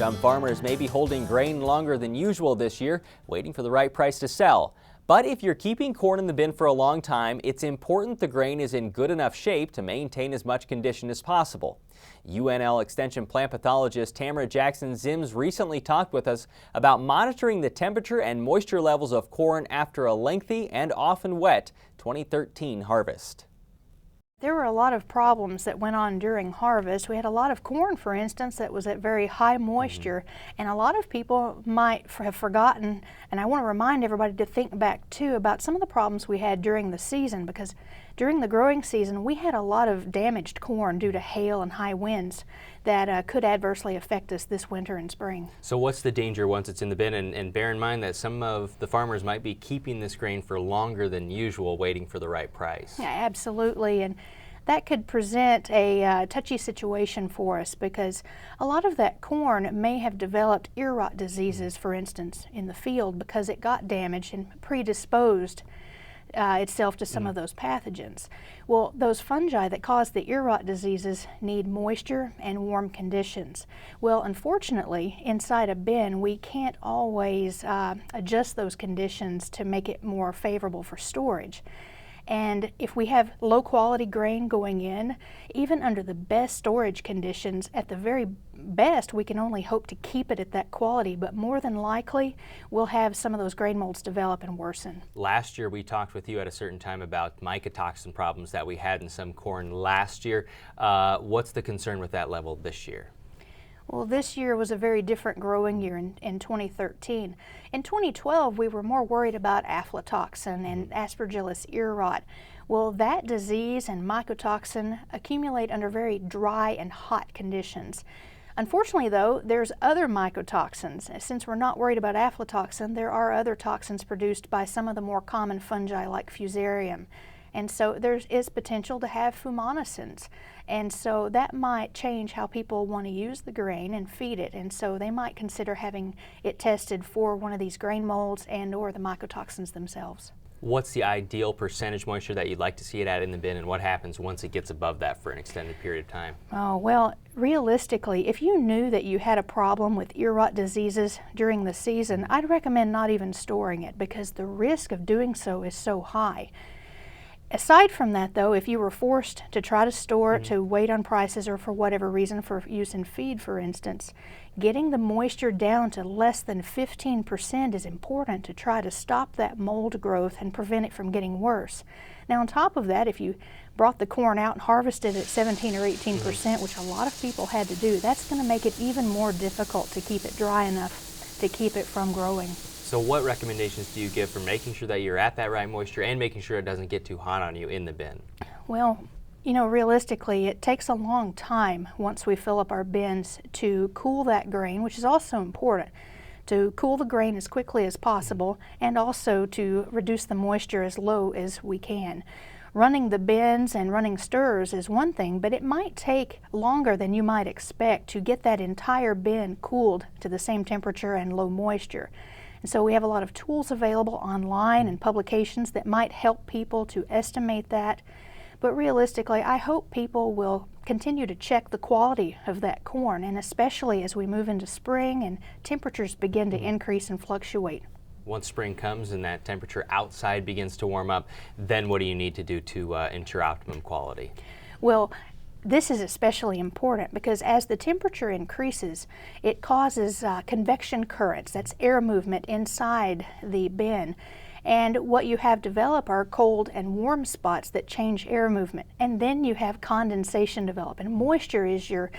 Some farmers may be holding grain longer than usual this year, waiting for the right price to sell. But if you're keeping corn in the bin for a long time, it's important the grain is in good enough shape to maintain as much condition as possible. UNL Extension plant pathologist Tamra Jackson-Ziems recently talked with us about monitoring the temperature and moisture levels of corn after a lengthy and often wet 2013 harvest. There were a lot of problems that went on during harvest. We had a lot of corn, for instance, that was at very high moisture, and a lot of people might have forgotten, and I want to remind everybody to think back too about some of the problems we had during the season, because during the growing season we had a lot of damaged corn due to hail and high winds that could adversely affect us this winter and spring. So what's the danger once it's in the bin? And bear in mind that some of the farmers might be keeping this grain for longer than usual, waiting for the right price. Yeah, absolutely. And that could present a touchy situation for us, because a lot of that corn may have developed ear rot diseases, for instance, in the field because it got damaged and predisposed itself to some of those pathogens. Well, those fungi that cause the ear rot diseases need moisture and warm conditions. Well, unfortunately, inside a bin, we can't always adjust those conditions to make it more favorable for storage. And if we have low quality grain going in, even under the best storage conditions, at the very best we can only hope to keep it at that quality, but more than likely we'll have some of those grain molds develop and worsen. Last year we talked with you at a certain time about mycotoxin problems that we had in some corn last year. What's the concern with that level this year? Well, this year was a very different growing year in 2013. In 2012, we were more worried about aflatoxin and aspergillus ear rot. Well, that disease and mycotoxin accumulate under very dry and hot conditions. Unfortunately, though, there's other mycotoxins. Since we're not worried about aflatoxin, there are other toxins produced by some of the more common fungi like fusarium. And so there is potential to have fumonisin. And so that might change how people want to use the grain and feed it. And so they might consider having it tested for one of these grain molds and or the mycotoxins themselves. What's the ideal percentage moisture that you'd like to see it at in the bin, and what happens once it gets above that for an extended period of time? Oh, well, realistically, if you knew that you had a problem with ear rot diseases during the season, I'd recommend not even storing it, because the risk of doing so is so high. Aside from that, though, if you were forced to try to store it to wait on prices or for whatever reason for use in feed, for instance, getting the moisture down to less than 15% is important to try to stop that mold growth and prevent it from getting worse. Now, on top of that, if you brought the corn out and harvested at 17 or 18%, which a lot of people had to do, that's going to make it even more difficult to keep it dry enough to keep it from growing. So what recommendations do you give for making sure that you're at that right moisture and making sure it doesn't get too hot on you in the bin? Well, you know, realistically, it takes a long time once we fill up our bins to cool that grain, which is also important, to cool the grain as quickly as possible and also to reduce the moisture as low as we can. Running the bins and running stirrers is one thing, but it might take longer than you might expect to get that entire bin cooled to the same temperature and low moisture. And so we have a lot of tools available online and publications that might help people to estimate that. But realistically, I hope people will continue to check the quality of that corn, and especially as we move into spring and temperatures begin to increase and fluctuate. Once spring comes and that temperature outside begins to warm up, then what do you need to do to ensure optimum quality? Well, this is especially important because as the temperature increases, it causes convection currents, that's air movement inside the bin. And what you have develop are cold and warm spots that change air movement. And then you have condensation develop. And moisture is your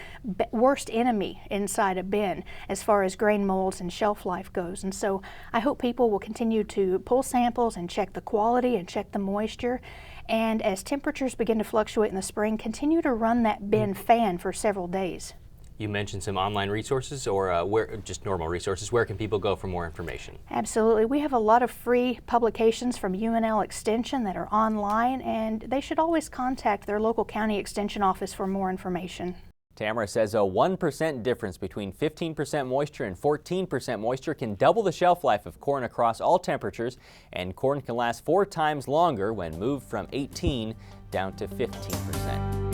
worst enemy inside a bin as far as grain molds and shelf life goes. And so I hope people will continue to pull samples and check the quality and check the moisture. And as temperatures begin to fluctuate in the spring, continue to run that bin fan for several days. You mentioned some online resources or just normal resources. Where can people go for more information? Absolutely. We have a lot of free publications from UNL Extension that are online, and they should always contact their local county extension office for more information. Tamra says a 1% difference between 15% moisture and 14% moisture can double the shelf life of corn across all temperatures, and corn can last 4 times longer when moved from 18 down to 15%.